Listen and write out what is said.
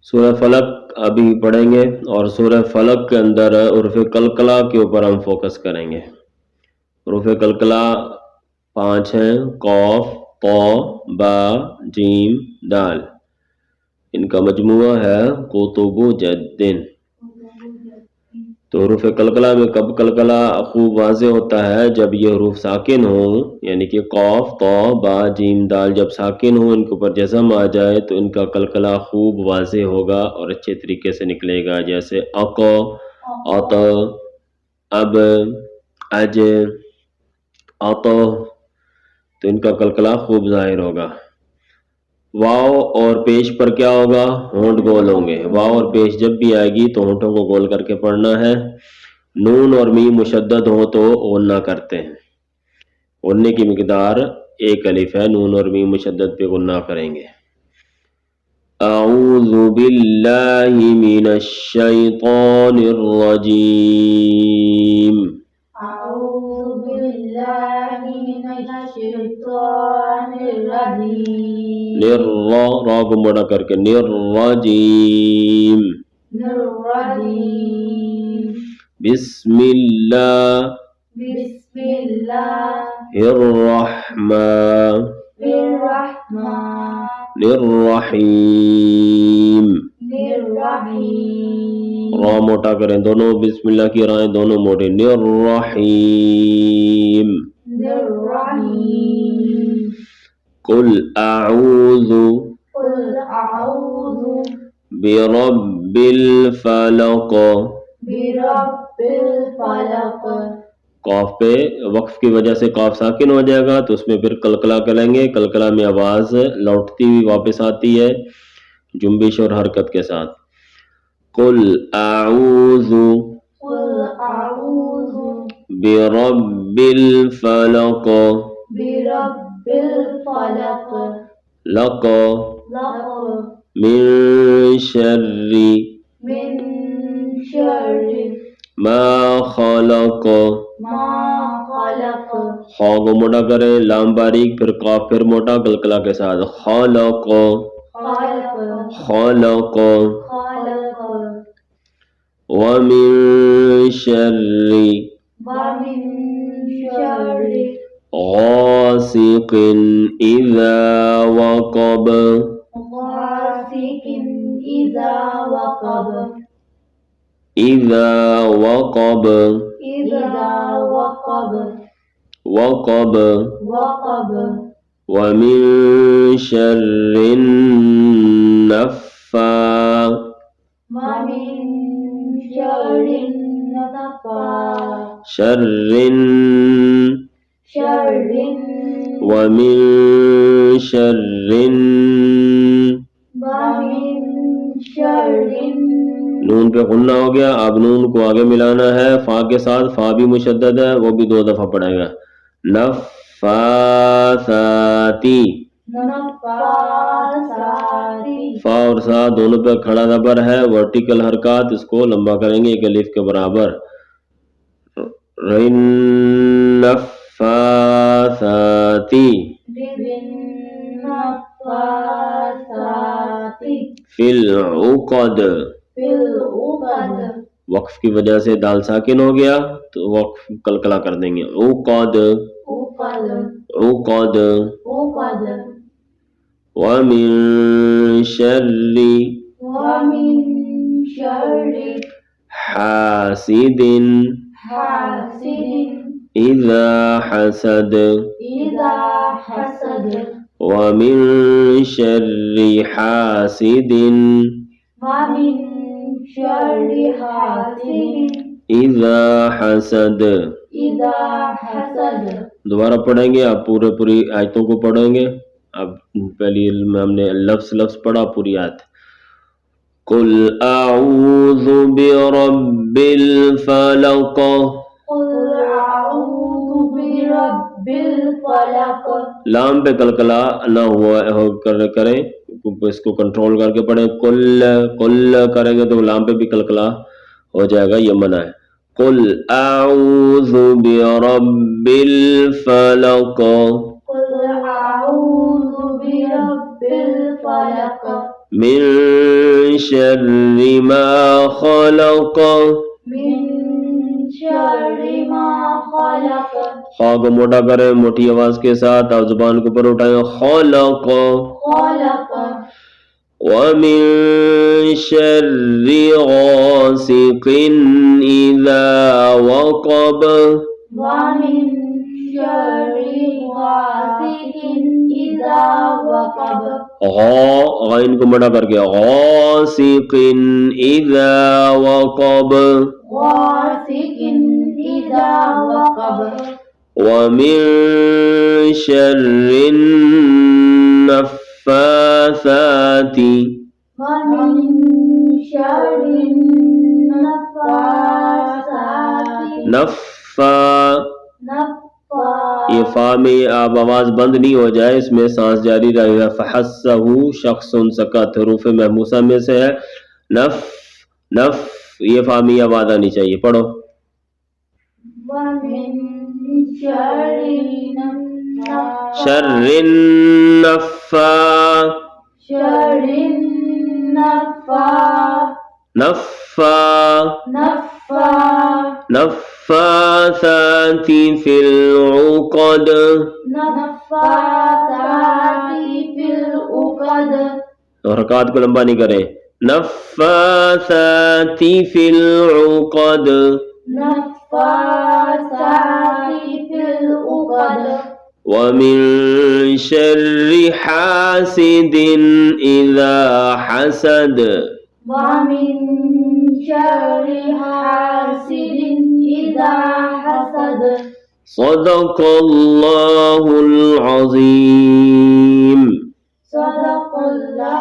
सूरह फलक अभी पढ़ेंगे और सूरह फलक के अंदर उर्फ़ कलकला के ऊपर हम फोकस करेंगे। उर्फ़ कलकला 5 हैं, कौफ, तौ, बा, जीम, दाल। इनका मजमुआ है कुतुबु जद्दिन। तो हरूफ कलकला में कब कलकला खूब वाज़े होता है? जब ये हरूफ साकिन हो, यानी कि कौफ, तौ, बा, जीम, दाल जब साकिन हो, इनके ऊपर जज़म आ जाए तो इनका कलकला खूब वाज़े होगा और अच्छे तरीके से निकलेगा। जैसे अक, अत, अब, अज, अत, तो इनका कलकला खूब ज़ाहिर होगा। वाव और पेश पर क्या होगा? होंठ गोल होंगे। वाव और पेश जब भी आएगी तो होंठों को गोल करके पढ़ना है। नून और मीम मुशद्दद हो तो गुन्ना करते हैं। गुन्ने की मिकदार 1 अलिफ है, नून और मीम मुशद्दद पे गुन्ना करेंगे। अऊज़ु बिल्लाहि मिनश शैतानिर रजीम। अऊज़ु बिल्लाहि मिनश शैतानिर रजीम। निर्रा रा को मोड़ा करके निर्रजीम। निर्रजीम। बिस्मिल्लाह निर्रहीम। रा मोटा करें दोनों, बिस्मिल्लाह की राएं दोनों मोटे। निर्रहीम। कुल अऊज़ु बिरब्बिल फलक। कॉफ पे वक्फ की वजह से कॉफ साकिन हो जाएगा तो उसमें फिर कलकला करेंगे। कलकला में आवाज लौटती हुई वापस आती है जुम्बिश और हरकत के साथ। कुल अऊज़ु बिरब्बिल फलक लक मिन शर्रि मा खलक। खा को मोटा करे, लाम बारीक, फिर काफ फिर मोटा, कलकला के साथ। खलक खलक व मिन शर्रि गासिकिन इज़ा वक़ब। इज़ा वक़ब वक़ब व मिन शर्रिन नफ़्फ़ा शर्रिन व मिन शर्रिन। नून पे गुन्ना हो गया, अब नून को आगे मिलाना है फा के साथ। फा भी मुशद्दद है, वो भी 2 दफा पढ़ेगा। नफ़्फ़ासाती। फा और सा दोनों पे खड़ा ज़बर है, वर्टिकल हरकत, इसको लंबा करेंगे 1 अलिफ के बराबर। नफ़्फ़ासाती फिल उक़द। वक्फ की वजह से दाल साकिन हो गया तो वक्फ कलकला कर देंगे। उक़द उक़द व मिन शर्रि हासिदिन इज़ा हसद व मिन शर्रि हासिदिन इज़ा हसद। दोबारा पढ़ेंगे, अब पूरी आयतों को पढ़ेंगे। अब पहली में हमने लफ्ज़ पढ़ा, पूरी आयत। कुल अऊज़ु बिरब्बिल फलक। लाम पे कलकला ना हुआ करें, इसको कंट्रोल करके पढ़ें। कुल करेंगे तो लाम पे भी कलकला हो जाएगा, ये मना है। कुल अऊज़ु बिरब्बिल फलक मिन शर्रि मा खलक। मिन शर्रि मा खलक। खा को मोटा करें मोटी आवाज के साथ, आप जुबान को ऊपर उठाएं। खलक। खलक। वमिन शर्रि गासिकिन इज़ा वक़ब। वमिन शर्रि गासिकिन इज़ा वक़ब। गैन को मोटा करके गासिकिन इज़ा वक़ब। गासिकिन इज़ा वक़ब। वमिन शर्रिन नफ़्फ़ासाति। वमिन शर्रिन नफ़्फ़ासाति। नफ़्फ़ा, नफ़्फ़ा। ये फा में आप आवाज बंद नहीं हो जाए, इसमें सांस जारी रहेगा। फहस्सहु शख्सुन सकत, हरूफ महमूसा में से है। नफ नफ, ये फा में आवाज आनी चाहिए। पढ़ो। वमिन शर्रिन शर्रिन नफ़्फ़ा। शर्रिन नफ़्फ़ा। नफ़्फ़ा नफ़्फ़ा। नफ़्फ़ासाति फिल उक़द। नफ़्फ़ासाति फिल उक़द। हरकत को लंबा नहीं करें। नफ़्फ़ासाति फिल उक़द। नफ़्फ़ासाति फिल उक़द। वमिन शर्रि हासिदिन इज़ा हसद। वमिन शर्रि हासिदिन इज़ा हसद। सदक़ल्लाहुल अज़ीम। सदक़ल्लाहुल